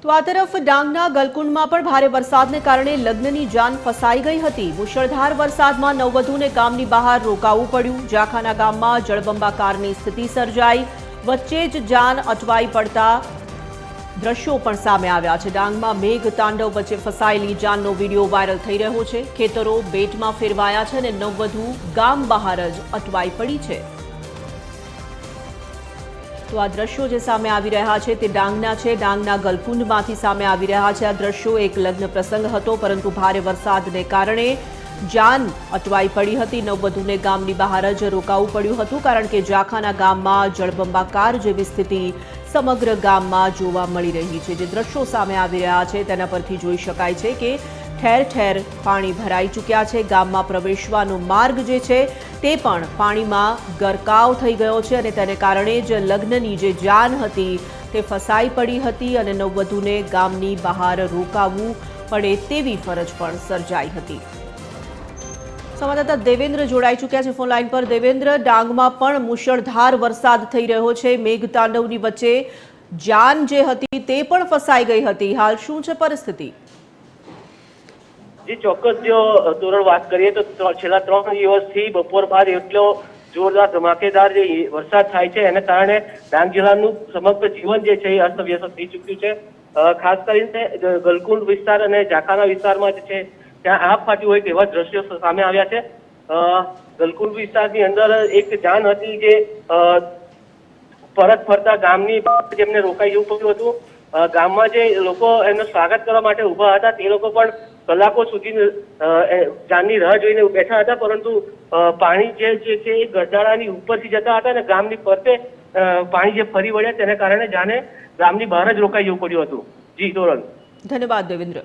તો આ તરફ ડાંગના ગલકુંડમાં પણ ભારે વરસાદને કારણે લગ્નની જાન ફસાઈ ગઈ હતી। મુશળધાર વરસાદમાં નવવધુને ગામની બહાર રોકાવું પડ્યું। જાખાના ગામમાં જળબંબાકારની સ્થિતિ સર્જાઈ। વચ્ચે જ જાન અટવાઈ પડતા દ્રશ્યો પણ સામે આવ્યા છે। ડાંગમાં મેઘ તાંડવ વચ્ચે ફસાયેલી જાનનો વિડીયો વાયરલ થઈ રહ્યો છે। ખેતરો બેટમાં ફેરવાયા છે અને નવવધુ ગામ બહાર જ અટવાઈ પડી છે। તો આ દ્રશ્યો જે સામે આવી રહ્યા છે તે ડાંગના છે। ડાંગના ગલકુંડમાંથી સામે આવી રહ્યા છે આ દ્રશ્યો। એક લગ્ન પ્રસંગ હતો, પરંતુ ભારે વરસાદને કારણે જાન અટવાઈ પડી હતી। નવવધુને ગામની બહાર જ રોકાવું પડ્યું હતું, કારણ કે જાખાના ગામમાં જળબંબાકાર જેવી સ્થિતિ સમગ્ર ગામમાં જોવા મળી રહી છે। જે દ્રશ્યો સામે આવી રહ્યા છે તેના પરથી જોઈ શકાય છે કે ઠેર ઠેર પાણી ભરાઈ ચૂક્યા છે। ગામમાં પ્રવેશવાનો માર્ગ જે છે તે પણ પાણીમાં ગરકાવ થઈ ગયો છે અને તેને કારણે જ લગ્નની જે જાન હતી તે ફસાઈ પડી હતી અને નવવધુને ગામની બહાર રોકાવવું પડે તેવી ફરજ પણ સર્જાઈ હતી। સંવાદદાતા દેવેન્દ્ર જોડાઈ ચૂક્યા છે ફોન લાઈન પર। દેવેન્દ્ર, ડાંગમાં પણ મુશળધાર વરસાદ થઈ રહ્યો છે। મેઘતાંડવની વચ્ચે જાન જે હતી તે પણ ફસાઈ ગઈ હતી। હાલ શું છે પરિસ્થિતિ? जी ચોક્કસ જો તોરણ વાત કરીએ તો છેલ્લા 3 દિવસથી બપોર બાદ એટલો જોરદાર ધમાકેદાર જે વરસાદ થાય છે એને કારણે ડાંગ જિલ્લાનું સમગ્ર જીવન જે છે એ અસ્તવ્યસ્ત થઈ ચૂક્યું છે। ખાસ કરીને ગલકુંડ વિસ્તાર અને જાખાના વિસ્તારમાં જે છે ત્યાં આગ ફાટી હોય તેવા દ્રશ્યો સામે આવ્યા છે। ગલકુંડ વિસ્તારની અંદર એક જાન હતી જે પરત ફરતા ગામની બહાર જેમને રોકાઈ જવું પડ્યું હતું। ગામમાં જે લોકો એમનું સ્વાગત કરવા માટે ઉભા હતા તે લોકો પણ કલાકો સુધી જાનની રાહ જોઈને બેઠા હતા, પરંતુ પાણી જે છે એ ગરનાળાની ઉપરથી જતા હતા અને ગામની ફરતે પાણી જે ફરી વળ્યા તેને કારણે જાને ગામની બહાર જ રોકાઈ જવું પડ્યું હતું। જી તોરણ। ધન્યવાદ દેવેન્દ્ર।